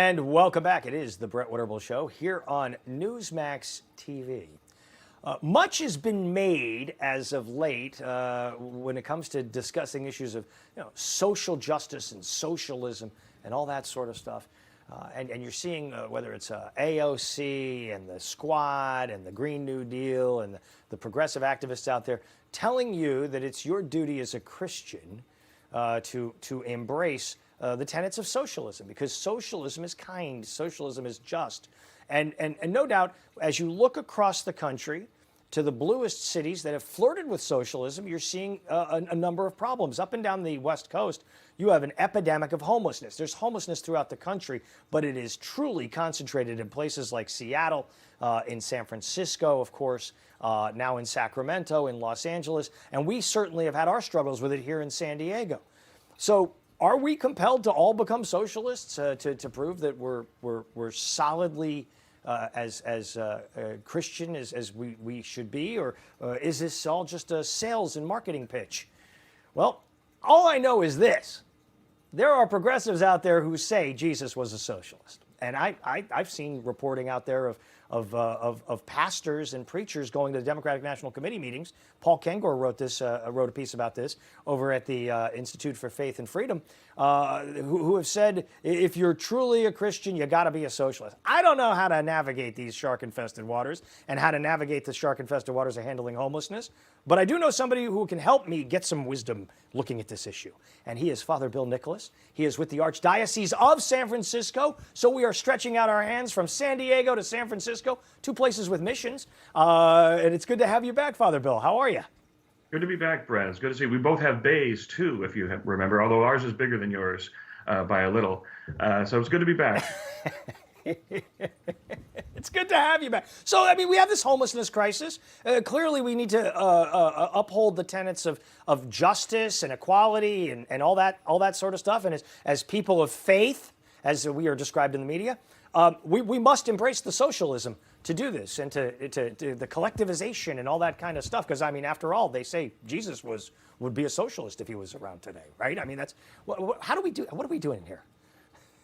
And welcome back. It is the Brett Winterble Show here on Newsmax TV. Much has been made as of late when it comes to discussing issues of social justice and socialism and all that sort of stuff. And you're seeing whether it's AOC and the Squad and the Green New Deal and the progressive activists out there telling you that it's your duty as a Christian to embrace the tenets of socialism, because socialism is kind, socialism is just. And no doubt, as you look across the country to the bluest cities that have flirted with socialism, you're seeing a number of problems. Up and down the West Coast, you have an epidemic of homelessness. There's homelessness throughout the country, but it is truly concentrated in places like Seattle, in San Francisco, of course, now in Sacramento, in Los Angeles, and we certainly have had our struggles with it here in San Diego. So are we compelled to all become socialists to prove that we're solidly as Christian as we should be, or is this all just a sales and marketing pitch? Well, all I know is this: there are progressives out there who say Jesus was a socialist, and I've seen reporting out there of pastors and preachers going to the Democratic National Committee meetings. Paul Kengor wrote a piece about this over at the Institute for Faith and Freedom, who have said, if you're truly a Christian, you got to be a socialist. I don't know how to navigate these shark-infested waters and how to navigate the shark-infested waters of handling homelessness, but I do know somebody who can help me get some wisdom looking at this issue, and he is Father Bill Nicholas. He is with the Archdiocese of San Francisco, so we are stretching out our hands from San Diego to San Francisco, two places with missions, and it's good to have you back, Father Bill. How are you? Good to be back, Brad. It's good to see you. We both have bays, too, if you remember, although ours is bigger than yours by a little. So it's good to be back. It's good to have you back. So, I mean, we have this homelessness crisis. Clearly, we need to uphold the tenets of justice and equality and all that sort of stuff. And as people of faith, as we are described in the media, we must embrace the socialism to do this, and to the collectivization and all that kind of stuff. Because, I mean, after all, they say Jesus would be a socialist if he was around today, right? I mean, that's how do we do? What are we doing here?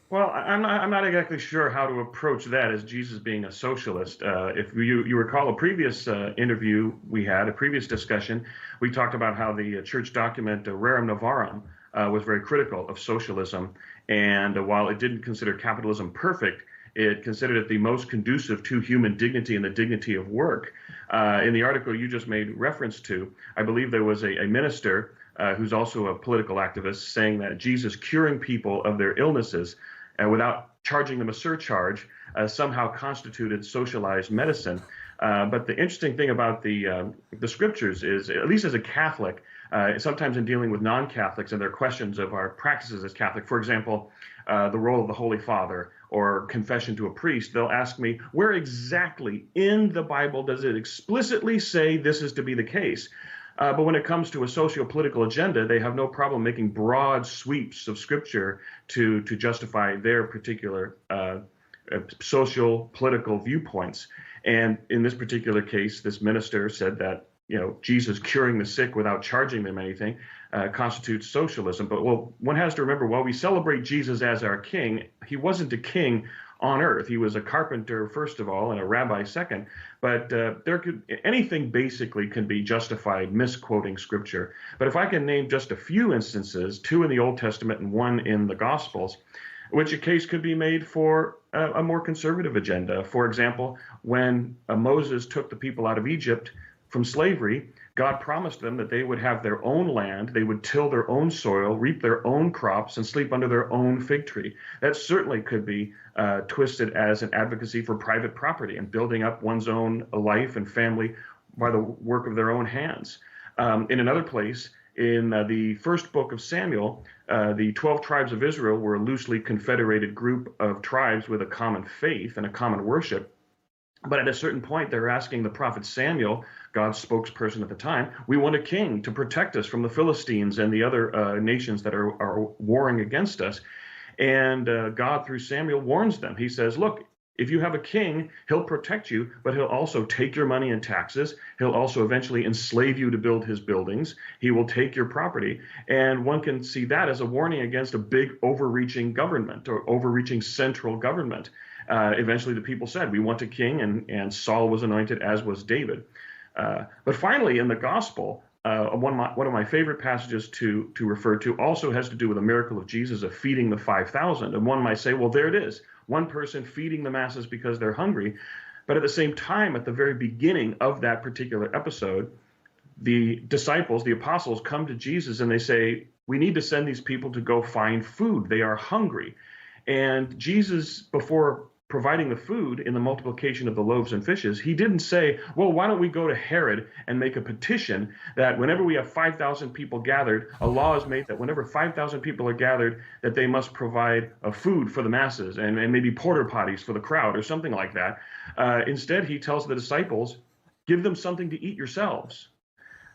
Well, I'm not exactly sure how to approach that as Jesus being a socialist. If you recall a previous interview we had, a previous discussion, we talked about how the church document Rerum Novarum was very critical of socialism. And while it didn't consider capitalism perfect, it considered it the most conducive to human dignity and the dignity of work. In the article you just made reference to, I believe there was a minister who's also a political activist saying that Jesus curing people of their illnesses without charging them a surcharge somehow constituted socialized medicine. But the interesting thing about the scriptures is, at least as a Catholic, sometimes in dealing with non-Catholics and their questions of our practices as Catholic, for example, the role of the Holy Father or confession to a priest, they'll ask me, where exactly in the Bible does it explicitly say this is to be the case? But when it comes to a socio-political agenda, they have no problem making broad sweeps of Scripture to justify their particular social, political viewpoints. And in this particular case, this minister said that Jesus curing the sick without charging them anything constitutes socialism. But one has to remember, while we celebrate Jesus as our king, he wasn't a king on earth. He was a carpenter, first of all, and a rabbi second. But anything basically can be justified misquoting Scripture. But if I can name just a few instances, two in the Old Testament and one in the Gospels, which a case could be made for a more conservative agenda. For example, when Moses took the people out of Egypt from slavery, God promised them that they would have their own land, they would till their own soil, reap their own crops, and sleep under their own fig tree. That certainly could be twisted as an advocacy for private property and building up one's own life and family by the work of their own hands. In another place, in the first book of Samuel, the 12 tribes of Israel were a loosely confederated group of tribes with a common faith and a common worship. But at a certain point, they're asking the prophet Samuel, God's spokesperson at the time, we want a king to protect us from the Philistines and the other nations that are warring against us. And God, through Samuel, warns them. He says, look, If you have a king, he'll protect you, but he'll also take your money and taxes. He'll also eventually enslave you to build his buildings. He will take your property. And one can see that as a warning against a big overreaching government or overreaching central government. Eventually, the people said, we want a king, and Saul was anointed, as was David. But finally, in the gospel, one of my favorite passages to refer to also has to do with the miracle of Jesus of feeding the 5,000. And one might say, well, there it is. One person feeding the masses because they're hungry. But at the same time, at the very beginning of that particular episode, the disciples, the apostles, come to Jesus and they say, we need to send these people to go find food. They are hungry. And Jesus, before providing the food in the multiplication of the loaves and fishes, he didn't say, well, why don't we go to Herod and make a petition that whenever we have 5,000 people gathered, a law is made that whenever 5,000 people are gathered, that they must provide food for the masses and maybe porta potties for the crowd or something like that. Instead, he tells the disciples, give them something to eat yourselves.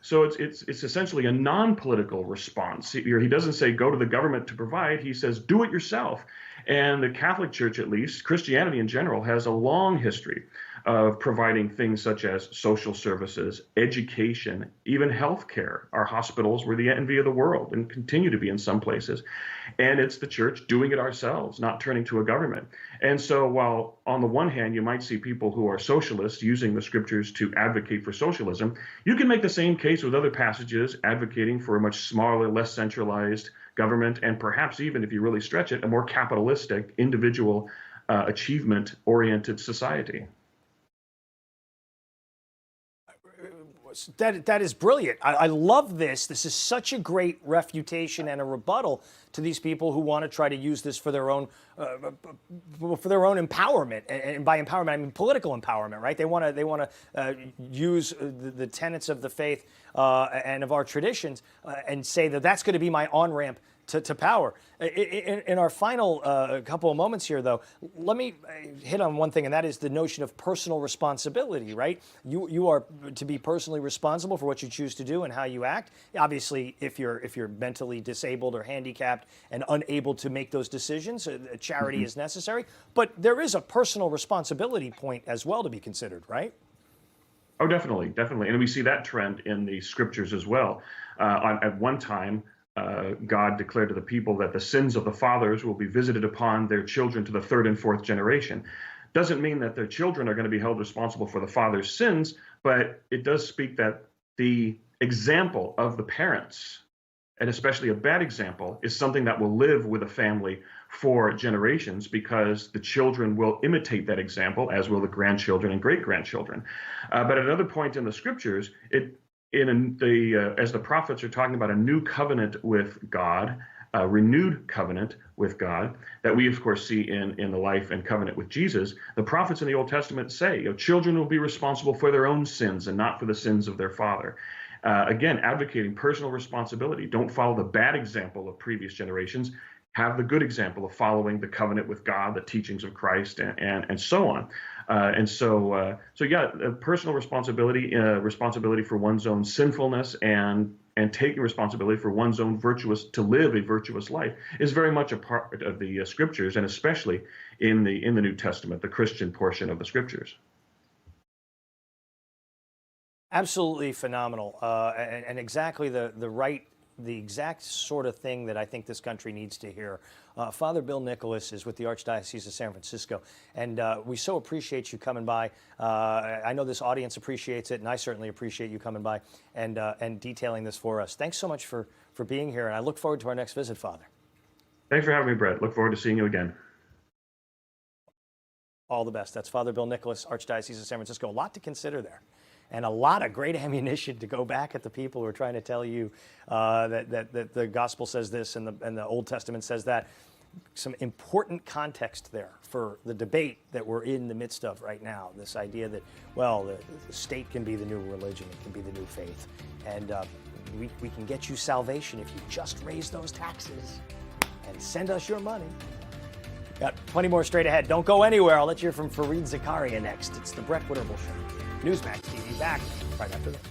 So it's essentially a non-political response. He doesn't say go to the government to provide. He says do it yourself. And the Catholic Church, at least, Christianity in general, has a long history of providing things such as social services, education, even healthcare. Our hospitals were the envy of the world and continue to be in some places. And it's the church doing it ourselves, not turning to a government. And so while on the one hand, you might see people who are socialists using the scriptures to advocate for socialism, you can make the same case with other passages advocating for a much smaller, less centralized government, and perhaps even, if you really stretch it, a more capitalistic, individual, achievement-oriented society. That is brilliant. I love this. This is such a great refutation and a rebuttal to these people who want to try to use this for their own empowerment. And by empowerment, I mean political empowerment, right? They want to use the tenets of the faith and of our traditions and say that that's going to be my on-ramp to power. In our final couple of moments here, though, let me hit on one thing, and that is the notion of personal responsibility, right? You are to be personally responsible for what you choose to do and how you act. Obviously, if you're mentally disabled or handicapped and unable to make those decisions, charity is necessary. But there is a personal responsibility point as well to be considered, right? Oh, definitely, definitely. And we see that trend in the scriptures as well. At one time, God declared to the people that the sins of the fathers will be visited upon their children to the third and fourth generation. Doesn't mean that their children are going to be held responsible for the father's sins, but it does speak that the example of the parents, and especially a bad example, is something that will live with a family for generations because the children will imitate that example, as will the grandchildren and great-grandchildren. But at another point in the scriptures, as the prophets are talking about a new covenant with God, a renewed covenant with God, that we, of course, see in the life and covenant with Jesus, the prophets in the Old Testament say, children will be responsible for their own sins and not for the sins of their father. Again, advocating personal responsibility. Don't follow the bad example of previous generations. Have the good example of following the covenant with God, the teachings of Christ, and so on. So personal responsibility, responsibility for one's own sinfulness, and taking responsibility for one's own to live a virtuous life is very much a part of the scriptures, and especially in the New Testament, the Christian portion of the scriptures. Absolutely phenomenal, and exactly the exact sort of thing that I think this country needs to hear. Father Bill Nicholas is with the Archdiocese of San Francisco, and we so appreciate you coming by. I know this audience appreciates it, and I certainly appreciate you coming by and detailing this for us. Thanks so much for being here, and I look forward to our next visit, Father. Thanks for having me, Brett. Look forward to seeing you again. All the best. That's Father Bill Nicholas, Archdiocese of San Francisco. A lot to consider there. And a lot of great ammunition to go back at the people who are trying to tell you that the gospel says this and the Old Testament says that. Some important context there for the debate that we're in the midst of right now. This idea that, well, the state can be the new religion, it can be the new faith. And we can get you salvation if you just raise those taxes and send us your money. Got plenty more straight ahead. Don't go anywhere. I'll let you hear from Fareed Zakaria next. It's the Brett Winterble Show. Newsmax TV back right after this.